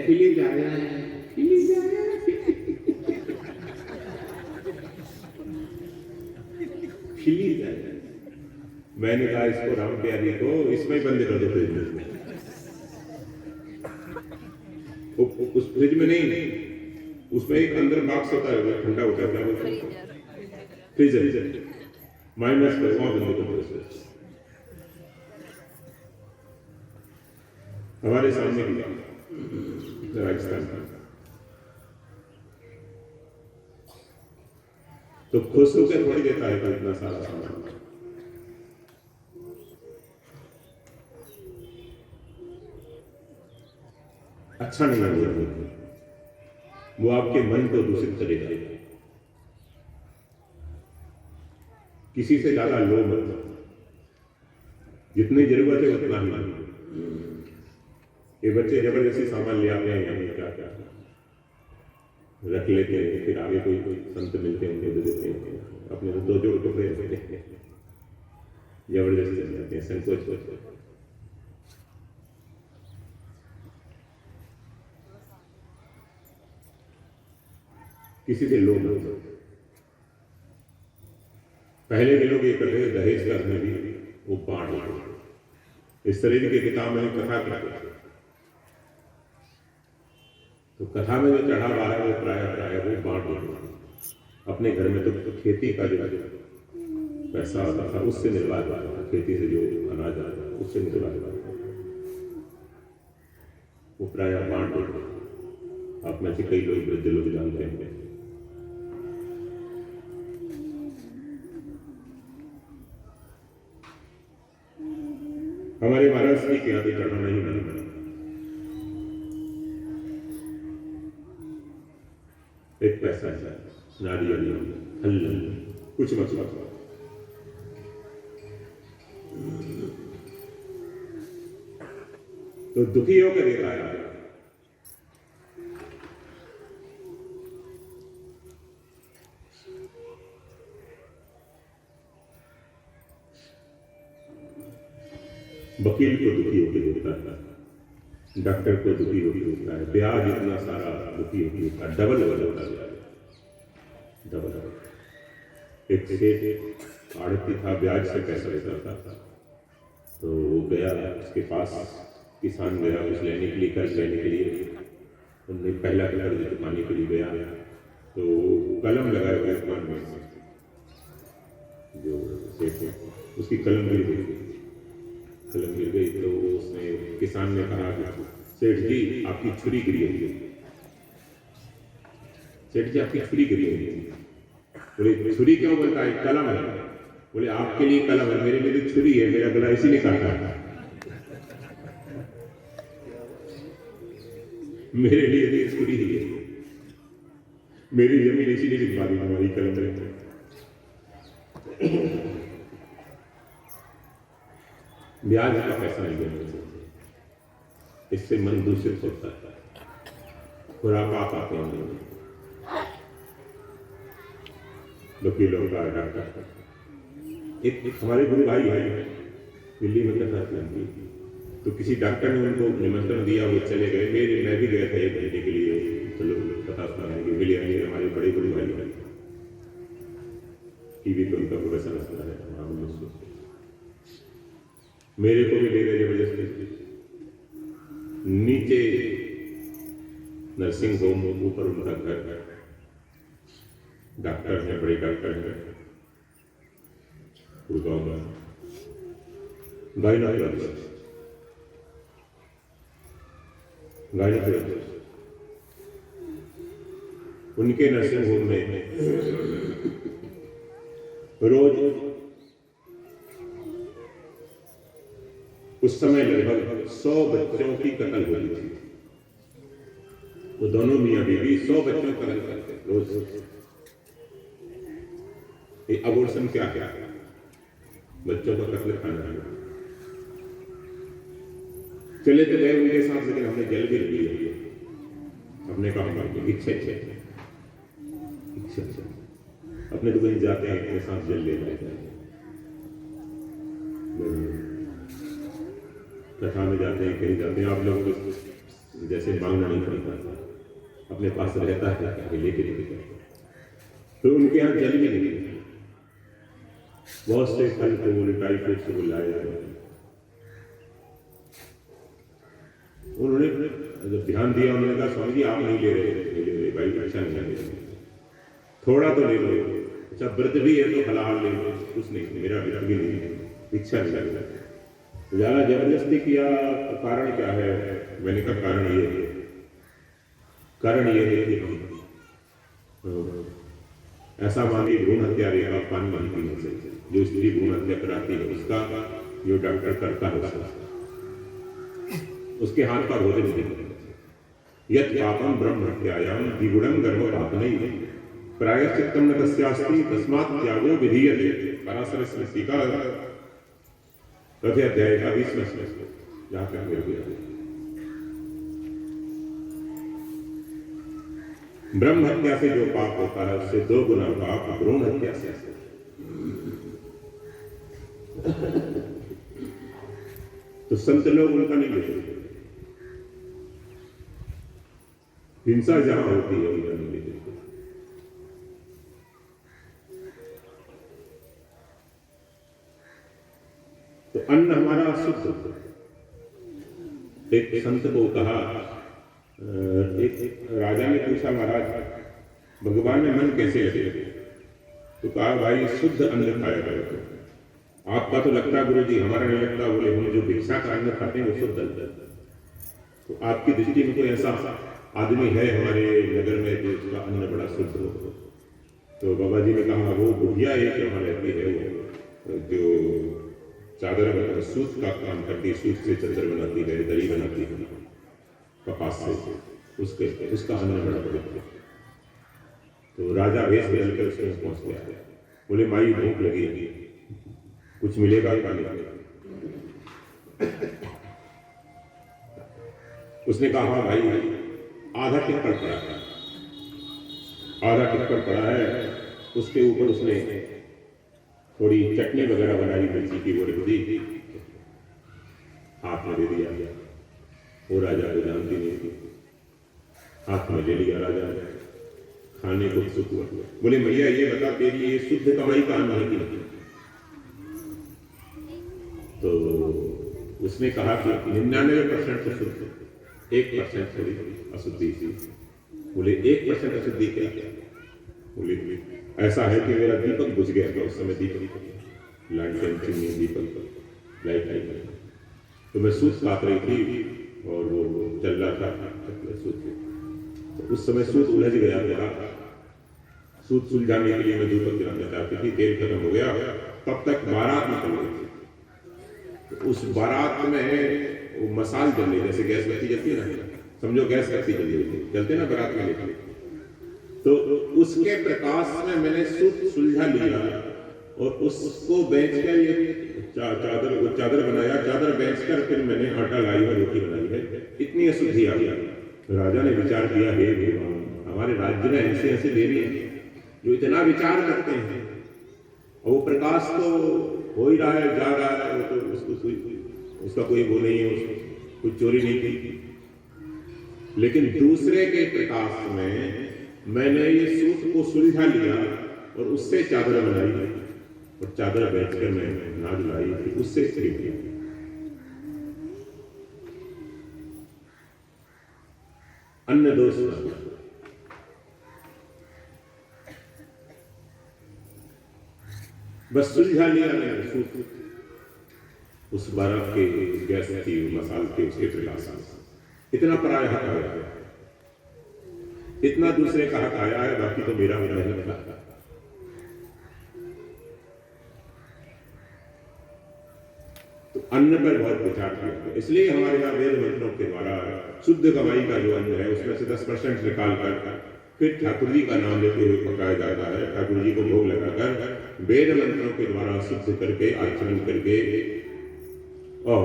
खिली जा रहा है, खिली जा रहा है, खिली जा रहा है। मैंने कहा इसको राम प्यारी को इसमें बंद कर दो फ्रिज में, उस फ्रिज में नहीं, उसमें एक अंदर बॉक्स होता है, ठंडा होता है, फ्रीजर, माइनस पर वहां बंद कर दो। हमारे सामने भी राजस्थान का, तो खुश होकर थोड़ी देता है इतना सारा सामान। अच्छा नहीं लगेगा, वो आपके मन को दूषित करेगा। किसी से ज्यादा लो मत, जितनी जरूरत है उतना ही। ये बच्चे जबरदस्ती सामान ले आते हैं, क्या क्या रख लेते हैं, फिर आगे कोई संत मिलते हैं उनको दे देते हैं, अपने 2 जोड़ टुकड़े रखते हैं, जबरदस्ती ले जाते हैं, संकोच। किसी से लोग पहले के लोग ये करते थे, दहेज का धन भी वो बांट। इस तरह की किताब में कथा करते थे, तो कथा में जो चढ़ावा है वो प्राय वो बांट दो। अपने घर में तो खेती का जो पैसा आता था उससे निर्वाह होता था, खेती से जो अनाज आता था उससे निर्वाह होता था, वो प्राय बांट दो। आप में से कई लोग वृद्ध लोग जानते हैं। हमारे महाराष्ट्र की क्या चढ़ना नहीं बना, एक पैसा है, नारियल, फल, कुछ मतलब तो दुखी होकर देखा है। वकील को दुखी होकर देता है, डॉक्टर को दुखी होता है, ब्याज इतना सारा दुखी होता है, डबल होता है ब्याज, डबल। एक सेठ आड़ती था, ब्याज से पैसा लेता था, तो वो गया, उसके पास किसान गया कुछ लेने के लिए, कर्ज लेने के लिए। उन्होंने पहला कर्ज चुकाने के लिए गया, तो कलम लगाया हुआ दुकान में, जो सेठ उसकी कलम गिर गई, तो उसने, किसान ने कहा सेठ जी आपकी छुरी गिरी होगी, सेठ जी आपकी छुरी गिरी होगी। बोले छुरी क्यों बोलता है, कलम है। बोले आपके लिए कलम है, मेरे लिए तो छुरी है, मेरा गला इसीलिए काटा है, मेरे लिए तो छुरी ही है, मेरी जमीन इसीलिए लिखवा दी हमारी कलम में। ब्याज का पैसा नहीं देना चाहिए, इससे मन दूषित होता है, खुरापात आते हैं। वकीलों का डॉक्टर, एक हमारे गुरु भाई है, दिल्ली में कथा चलती, तो किसी डॉक्टर ने उनको निमंत्रण दिया, वो चले गए। मैं भी गया था 1 घंटे के लिए, चलो पता सुनाने के मिले आएंगे। हमारे बड़े भाई टीवी पे उनका प्रोफेसर आता है, मेरे को भी ले गए जबरदस्ती नीचे नर्सिंग होम, ऊपर उनका घर। डॉक्टर हैं, बड़े डॉक्टर हैं गुड़गांव में, गायनेकोलॉजिस्ट। उनके नर्सिंग होम में रोज उस समय लगभग 100 बच्चों की कत्ल हो रही थी। वो दोनों मियां बीवी 100 बच्चों का कत्ल करते रोज। ये अबॉर्शन क्या क्या बच्चों का कत्ल खाना है। चले तो गए उनके साथ, लेकिन हमने जल भी लिया। हमने कहा इच्छा अपने तो कहीं जाते हैं अपने साथ जल ले जाते हैं, कथा में जाते हैं, कहीं जाते हैं। आप लोग को जैसे मांगना नहीं पड़ता, अपने पास रहता है लेके तो उनके यहाँ जल भी नहीं। बहुत से फल फूल टाइफाइड से बुलाए जाते हैं। उन्होंने जब ध्यान दिया, उन्होंने कहा स्वामी जी आप नहीं ले रहे भाई, अच्छा नहीं ले रहे, थोड़ा तो ले लो। अच्छा व्रत भी है तो हलाल ले लो। कुछ नहीं, मेरा व्रत भी नहीं है, इच्छा नहीं लग रहा। ज़्यादा जबरदस्ती किया, कारण क्या है? मैंने कहा कारण ये है कि ऐसा मानिए भ्रूण हत्या रेखा पानी नहीं पीने से, जो स्त्री भ्रूण हत्या कराती है उसका जो डॉक्टर करता है उसके हाथ पर होते नहीं। यत् पापम ब्रह्म हत्यायाम द्विगुणं गर्भ पापनैः प्रायश्चित्तं न तस्यास्ति तस्मात् त्यागो विधीयते। पराशर स्मृति का 4 अध्याय का 20वां श्लोक, जहाँ तक मिल गया। ब्रह्म हत्या से जो पाप होता है उससे 2 गुना पाप भ्रूण हत्या से। तो संत लोग उनका नहीं लेते। हिंसा जहां होती है उनका नहीं लेते। तो अन्न हमारा शुद्ध। एक संत को कहा, एक राजा ने पूछा महाराज भगवान में मन कैसे लगे? तो कहा भाई शुद्ध अन्न खाया करो। आपका तो लगता है गुरु जी, हमारा नहीं लगता। बोले हम जो भिक्षा का अन्न खाते हैं वो शुद्ध अन्न। तो आपकी दृष्टि में कोई ऐसा आदमी है हमारे नगर में जो उसका अन्न बड़ा शुद्ध हो? तो बाबा जी ने कहा वो बुढ़िया एक वहाँ रहती है, वो जो चादर सूत का काम करती है, सूत से चादर बनाती है, दरी बनाती है कपास से, उसका अन्न बड़ा पवित्र। तो राजा भेष बदल कर उसमें पहुंच गया। बोले माई भूख लगी, कुछ मिलेगा पानी? उसने कहा हाँ भाई, आधा टिक्कर पड़ा है, आधा टिक्कर पड़ा है। उसके ऊपर उसने थोड़ी चटनी वगैरह बनाई, मिर्ची की, वो रख दी, हाथ में दे दिया। वो राजा को जानती नहीं थी, हाथ में ले लिया राजा ने, खाने को सुख हुआ। बोले भैया ये बता, तेरी ये शुद्ध कमाई का अन्न है कि नहीं? तो उसने कहा कि 99% तो शुद्ध, 1% थोड़ी अशुद्धि थी। बोले 1% अशुद्धि क्या? बोले ऐसा है कि मेरा दीपक बुझ गया था उस समय, दीपक लालटेन चिमनी दीपक लाइट, तो मैं सूत काट रही थी और वो चल रहा था सूत। तो उस समय सूत उलझ गया मेरा। सूत सुलझाने के लिए मैं दीपक जलाना चाहती थी, तेल खत्म हो गया। तब तक बारात निकल गई थी। तो उस बारात में वो मसाल जल रही, जैसे गैस बत्ती जलती है ना, समझो गैस बत्ती जल रही थी, चलते ना बारात में लेकर। तो उसके प्रकाश में मैंने सूत सुलझा लिया और उसको बेचकर ये चादर बनाया। चादर बेचकर फिर मैंने आटा लाई और रोटी बनाई है। इतनी अशुद्धि आ गया। राजा ने विचार किया, हे भगवान, हमारे राज्य में ऐसे ऐसे देवी हैं जो इतना विचार करते हैं, और वो प्रकाश तो हो ही रहा है, जा रहा है, वो तो उसको उसका कोई वो नहीं है, उसको कुछ चोरी नहीं की। लेकिन दूसरे के प्रकाश में मैंने ये सूत को सुलझा लिया और उससे चादर बनाई और चादर बेचकर मैं नाज लाई थी, उससे स्त्री किया। अन्य दोष न, बस सुलझा लिया मैंने सूत उस बर्फ के गैस की मसाल के उसके प्रकाश में। इतना पराया हक आया है, इतना दूसरे का हक आया है, बाकी तो मेरा मेहनत का। तो अन्न पर बहुत विचार किया, इसलिए हमारे यहाँ वेद मंत्रों के द्वारा शुद्ध कमाई का जो अन्न है उसमें से 10% निकाल कर फिर ठाकुर जी का नाम लेते हुए पकाया जाता है। ठाकुर जी को भोग लगाकर वेद मंत्रों के द्वारा शुद्ध करके आचरण करके और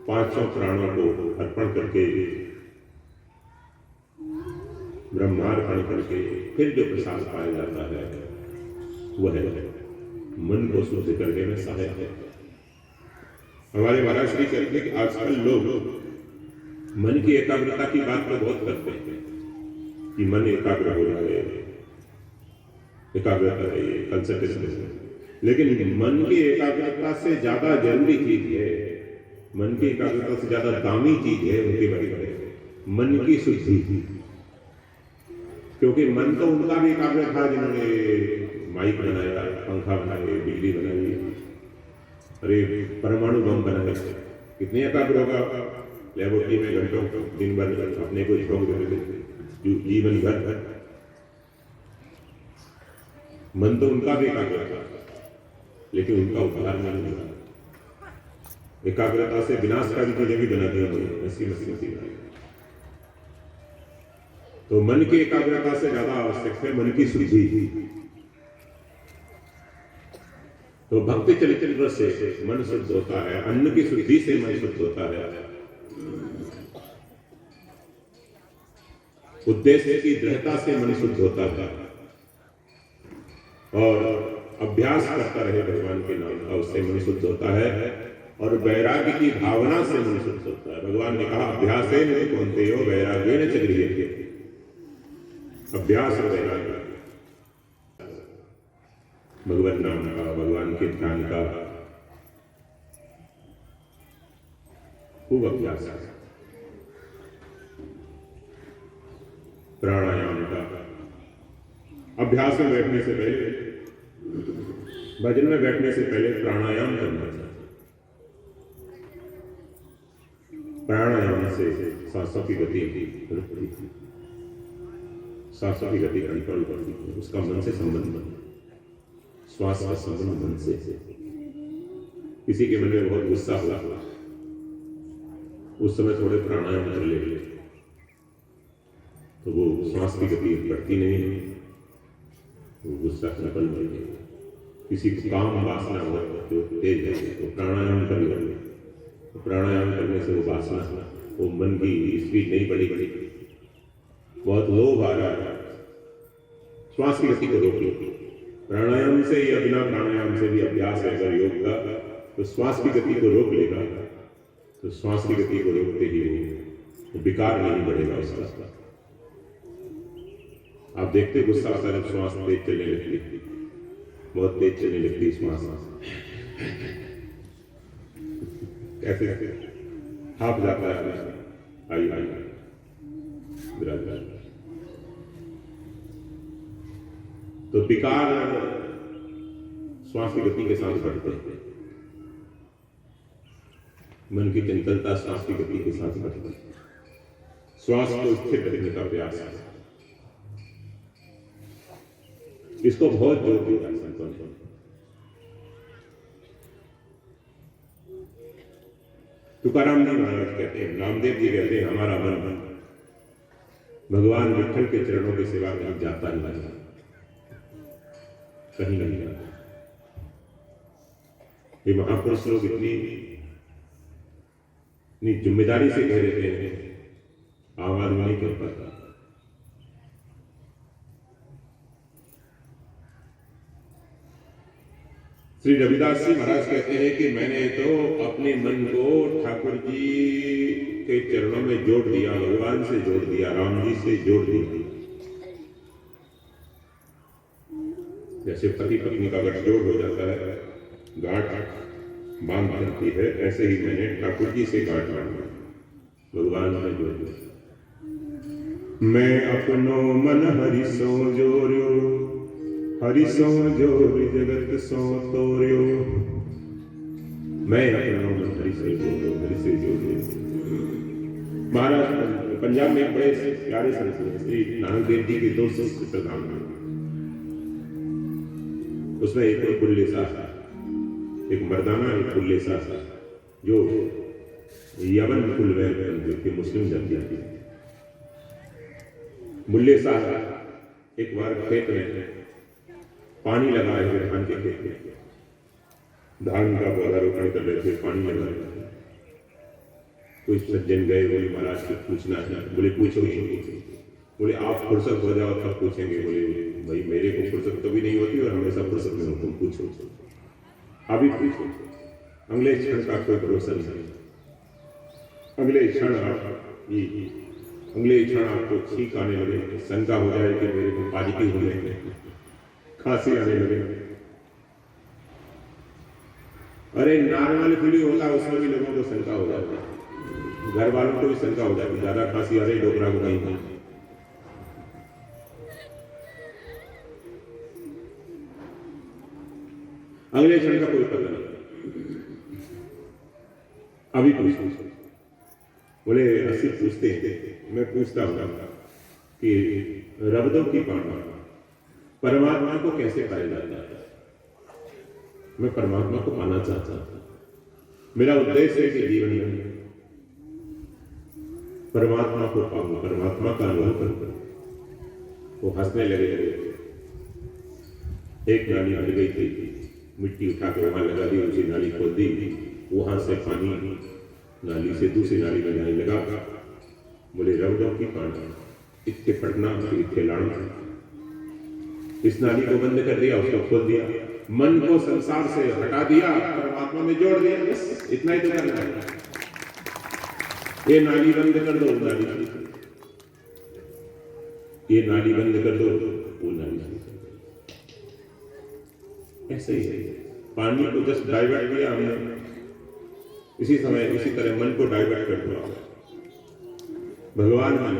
500 प्राणों को अर्पण करके ब्रह्मार्पण करके फिर जो प्रसाद पाया जाता है वह मन को शुद्ध करने में सहायक है। हमारे महाराज श्री कहते हैं कि आजकल लोग मन की एकाग्रता की बात तो बहुत करते हैं कि मन एकाग्र हो जाए, एकाग्रता रहिए, कंसंट्रेशन। लेकिन मन की एकाग्रता से ज्यादा जरूरी चीज है, मन की एकाग्रता से ज्यादा दामी चीज है उनके बारे में मन की शुद्धि। क्योंकि मन तो उनका भी एकाग्र था जिन्होंने माइक बनाया, पंखा बनाए, बिजली बनाई, अरे परमाणु बम बनाए, कितने एकाग्र होगा लेबोरेटरी में घंटों दिन भर अपने को छोड़ देते जीवन भर। मन तो उनका भी एकाग्र था लेकिन उनका उद्धार नहीं हुआ। एकाग्रता से विनाश का भी चीजें भी बना दिया ऐसी मसीह। तो मन की एकाग्रता से ज्यादा आवश्यक है मन की शुद्धि। तो भक्ति चरित्र से मन शुद्ध होता है, अन्न की शुद्धि से मन शुद्ध होता है, उद्देश्य की दृढ़ता से मन शुद्ध होता है और अभ्यास करता रहे भगवान के नाम का, उससे मन शुद्ध होता है और वैराग्य की भावना से मन शुद्ध होता है। भगवान ने कहा अभ्यासेन कौन्तेयो वैराग्येन च गृह्यते। अभ्यास और वैराग्य भगवान नाम का, भगवान के ध्यान का खूब अभ्यास है। प्राणायाम का अभ्यास में बैठने से पहले, भजन में बैठने से पहले प्राणायाम करना चाहिए। प्राणायाम से सांसों की गति रुकती थी, सांसों की गति कंट्रोल करती थी, उसका मन से संबंध बना, श्वास का संबंध मन से। किसी के मन में बहुत गुस्सा हुआ उस समय थोड़े प्राणायाम कर ले तो वो श्वास की गति बढ़ती नहीं है, वो गुस्सा निकल नहीं है। किसी को काम वासना हो तो तेज है तो प्राणायाम कर ले, तो प्राणायाम करने से वो वासना, वो मन की स्पीड नहीं बढ़ी, बहुत लोभ आ रहा है, श्वास की गति को रोक लो। प्राणायाम से या बिना प्राणायाम से भी अभ्यास है अगर योग का, तो श्वास की गति को रोक लेगा, तो श्वास की गति को रोकते ही वो विकार नहीं बढ़ेगा उसका। आप देखते गुस्सा आता है, श्वास तेज चलने लगती, बहुत तेज चलने लगती श्वास, कैसे हाफ जाता है, आई आई विराज। तो विकार श्वास की गति के साथ बढ़ते हैं, मन की चंचलता श्वास की गति के साथ बढ़ती है। श्वास को स्थिर रखने का प्रयास है, इसको बहुत जोर दिया है संतों ने। तुकाराम जी महाराज कहते हैं, रामदेव जी कहते हैं, हमारा मन भगवान विठल के चरणों की सेवा कहीं जाता नहीं, कहीं नहीं जाता। ये महापुरुष लोग इतनी जिम्मेदारी से कह देते हैं, आम आदमी नहीं कह पाता। श्री रविदास जी महाराज कहते हैं कि मैंने तो अपने मन को ठाकुर जी के चरणों में जोड़ दिया, भगवान से जोड़ दिया, राम जी से जोड़ दिया। जैसे पति पत्नी का गठजोड़ हो जाता है, गांठ बांध जाती है, ऐसे ही मैंने ठाकुर जी से गांठ बांधा, भगवान से जोड़ दिया। मैं अपनो मन हरि सो जोर्यो, हरि सो जोर जगत सो तोर्यो। मैं अपना मन हरि से जोड़ो, हरि से जोड़ो। महाराज पंजाब में एक बड़े प्यारे संत श्री नानक देव जी के दो शिष्य प्रधान हुए। उसमें एक बुल्ले सा, एक मर्दाना, एक बुल्ले सा, जो यमन कुल में थे, मुस्लिम जाति थी। बुल्ले सा एक बार खेत में पानी लगाए हुए, धान के खेत में धान का पौधारोपण कर रहे थे, पानी लगा रहे थे। कोई सज्जन गए, बोले महाराज से पूछना है। बोले पूछो। बोले आप फुर्सत हो जाओ तब पूछेंगे। बोले भाई मेरे को फुर्सत कभी नहीं होती और हमेशा फुर्सत में हो, तुम पूछो, अभी पूछो। अगले क्षण का कोई भरोसा नहीं। अगले क्षण आपको छींक आने लगे, शंका हो जाए कि मेरे को पॉजिटिव होने लगे, खांसी आने लगे। अरे नॉर्मल फ्लू होता है, उसमें भी लोगों को शंका हो जाती है, घर वालों को भी शंका हो जाती है, ज्यादा खांसी आ रही, डोकरा को नहीं। अगले क्षण का कोई पता नहीं, अभी पूछो। बोले अस्सी पूछते हैं, मैं पूछता हूँ कि रबदों की पाना परमात्मा को कैसे पाया जाता है? मैं परमात्मा को पाना चाहता हूं। मेरा उद्देश्य है कि जीवन में परमात्मा को पाऊं, परमात्मा का अनुभव करूं। वो हंसने लगे। एक नाली हट गई थी, मिट्टी उठा के वहां लगा दी, उसी नाली खोल दी, वहां से पानी नाली से दूसरी नाली में जाने लगा। बोले रबदों की पाना, इतने पटना, इतने लाना। इस नाली को बंद कर दिया, उसको खोल दिया, मन को संसार से हटा दिया, परमात्मा में जोड़ दिया। बस इतना ही तो करना है। ये नाली बंद कर दो, ये नाली बंद कर दो, वो नाली। ऐसे ही है, पानी को जस्ट डाइवर्ट किया हमने, इसी समय इसी तरह मन को डाइवर्ट कर दो। भगवान मन,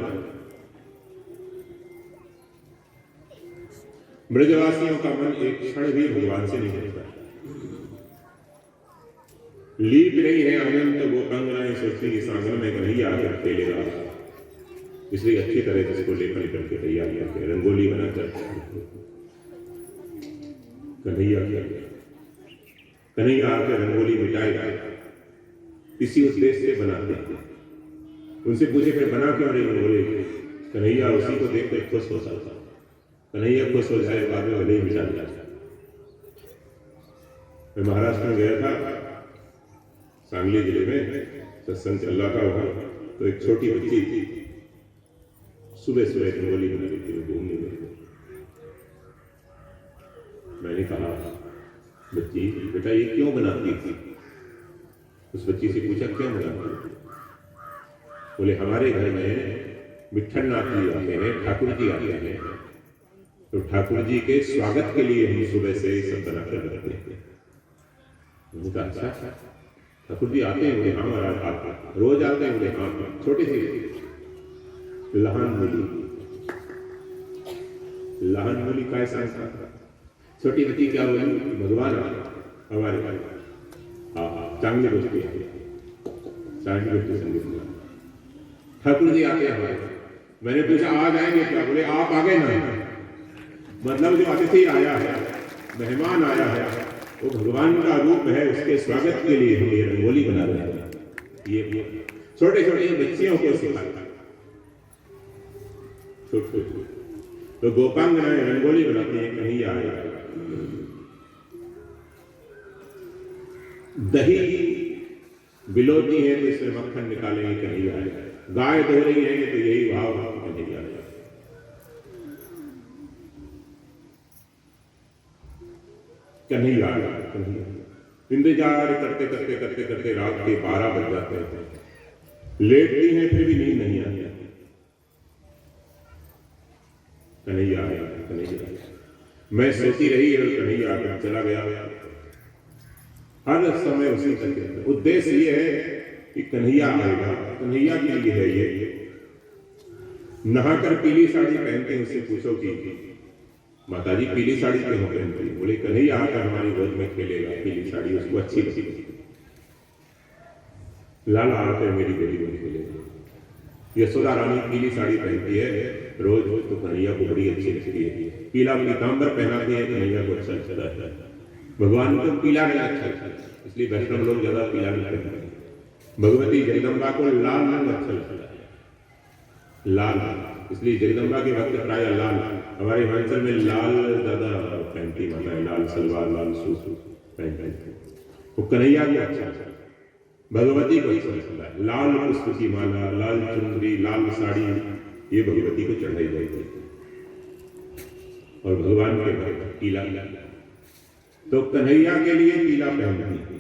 ब्रजवासियों का मन एक क्षण भी भगवान से नहीं हटता। लीप रही है आंगन तो गोपांगनाएं सोचती इस आंगन में कन्हैया आकर खेलेगा, इसलिए अच्छी तरह से इसको लेकर करके तैयार करके रंगोली बनाकर कन्हैया आकर रंगोली मिटाएगा, इसी उद्देश्य से बनाते हैं। उनसे पूछे फिर बना क्यों रही रंगोली? कन्हैया उसी को देख कर खुश होता था, कन्हैया खुश हो जाए बाद में भले ही मिटा दिया। मैं महाराष्ट्र में गया था, सांगली जिले में सत्संग चल रहा था वहां, तो एक छोटी बच्ची थी, सुबह सुबह रंगोली बना रही थी, घूमने गई। मैंने कहा बच्ची बेटा ये क्यों बनाती थी? उस बच्ची से पूछा क्यों बनाती थी? बोले हमारे घर में विठ्ठल नाथ जी आते हैं, ठाकुर जी आते हैं, तो ठाकुर जी के स्वागत के लिए हम सुबह से सब बनाकर रखते हैं। उनका अच्छा ठाकुर जी आते हैं? बोले हाँ महाराज रोज आते हैं। बोले हाँ। छोटी सी लहान मूली का ऐसा छोटी बच्ची क्या बोली? भगवान हमारे चांगली दोस्ती संगीत ठाकुर जी आते हैं हमारे। मैंने पूछा आज आएंगे क्या? बोले आप आ गए ना, मतलब जो अतिथि आया है, मेहमान आया है, वो भगवान का रूप है, उसके स्वागत के लिए हम ये रंगोली बना रहे हैं। ये छोटे छोटे बच्चियों को सिखाता, तो गोपांगनाएं रंगोली बनाती हैं, कहीं आए दही बिलोती है तो इसमें मक्खन निकालेंगे, कहीं आए गाय धो रही है तो यही भाव कहीं आए। कन्हैया कन्हैया। इंतजार करते करते करते करते रात के 12 बज जाते हैं, लेटती हैं फिर भी नींद नहीं आती। कन्हैया आया, कन्हैया आया। मैं सोती रही और कन्हैया आकर चला गया। हर समय उसी तक उद्देश्य ये है कि कन्हैया आएगा, कन्हैया के लिए है ये। नहाकर पीली साड़ी पहनते हैं, उससे पूछो कि माता जी पीली साड़ी क्यों पहनती? बोले कन्हैया आकर हमारी गोद में खेलेगा, पीली साड़ी उसको अच्छी लगती। लाला आकर मेरी गोदी में खेलेगा। यशोदा रानी पीली साड़ी पहनती है रोज, तो कन्हैया को बड़ी अच्छी लगती है। पीला पीताम्बर पहनाते हैं, कन्हैया को अच्छा लगता है। भगवान को पीला नहीं अच्छा लगता, इसलिए वैष्णव लोग ज्यादा पीला नहीं पहनते। भगवती जगदम्बा को लाल रंग अच्छा लगता है, लाल, इसलिए जगदम्बा के भक्त प्राय लाल। हमारे हिमाचल में लाल ज्यादा पहनती माता है, लाल सलवार लाल सूट पहनते। वो कन्हैया को अच्छा लगता है, भगवती को अच्छा लगता है। लाल पुष्प की माला, लाल चुनरी, लाल साड़ी, ये भगवती को चढ़ाई जाएगी। और भगवान के भक्त पीला, तो कन्हैया के लिए पीला पहनती,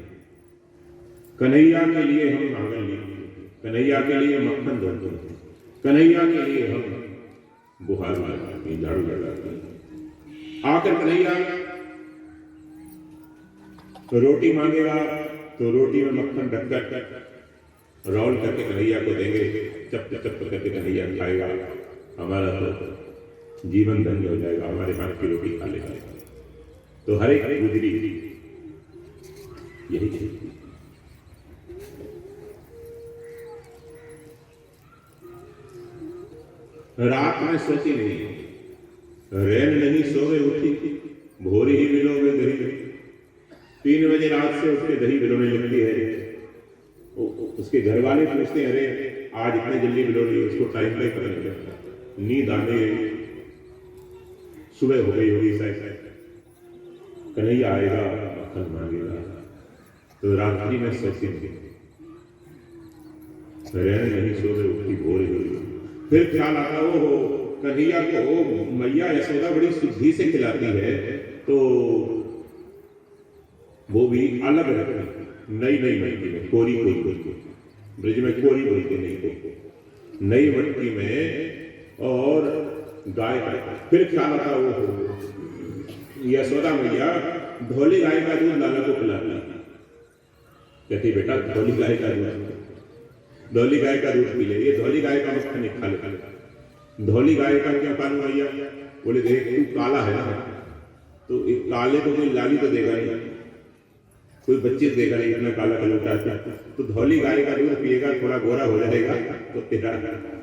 कन्हैया के लिए हम आंगन लेते, कन्हैया के लिए मक्खन धोते, कन्हैया के लिए हम बुहार लगाते हैं, झाड़ू लगाते हैं। आकर कन्हैया रोटी मांगेगा तो रोटी में मक्खन रखकर रोल करके कन्हैया को देंगे, चप चप करके कन्हैया खाएगा। हमारा तो जीवन धन्य हो जाएगा, हमारे हाथ की रोटी खा लेगा। तो हर एक गुजरी यही है। रात में सोती नहीं, रैन नहीं सोवे उठी, भोरी ही बिलोवे दही। 3 बजे रात से उसके दही बिलोने लगती है। उसके घर वाले पूछते हैं, अरे आज इतने जल्दी बिलो रही है? उसको टाइम पे पता नहीं लगता, नींद आने सुबह हो गई होगी शायद। कन्हैया आएगा, मक्खन मांगेगा, तो रात्रि में सोती नहीं, रैन नहीं सोवे उठी, भोरी हुई। फिर ख्याल आता, ओ कन्हैया को मैया यशोदा बड़ी शुद्धि से खिलाती है, तो वो भी अलग रखती, नई नई मटकी में, कोरी कोरी, ब्रिज में कोरी बोलते नहीं को, नई मटकी में और गाय। फिर ख्याल आता, वो यशोदा मैया धोली गाय का दूध लाला को खिलाती। कहती बेटा धोली गाय का दूध, धौली गाय का दूध पी ले, ये धौली गाय का मक्खन खा ले। धौली गाय का क्या कानून भैया? बोले देख तू काला है ना, तो एक काले को कोई लाली तो देगा नहीं, कोई बच्चे देगा नहीं, इतना काला कलूटा। तो धौली गाय का दूध पिएगा, थोड़ा गोरा हो जाएगा, तो तेरा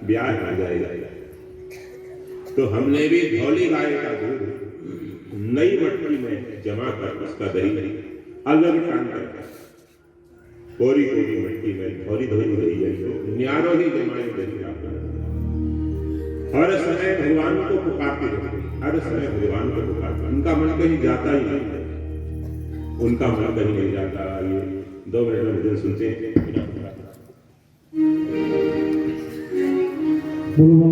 ब्याह आ जाएगा। तो हमने भी धौली गाय का दूध नई मटकी में जमा कर उसका दही अलग छान कर कोरी कोरी मटकी में धौली धोई रही है, तो न्यारो ही जमाए दही। हर समय भगवान को पुकारते रहते, हर समय भगवान को पुकारते, उनका मन कहीं जाता ही नहीं है, उनका मन कहीं नहीं जाता। ये 2 मिनट में भजन सुनते हैं।
बोलो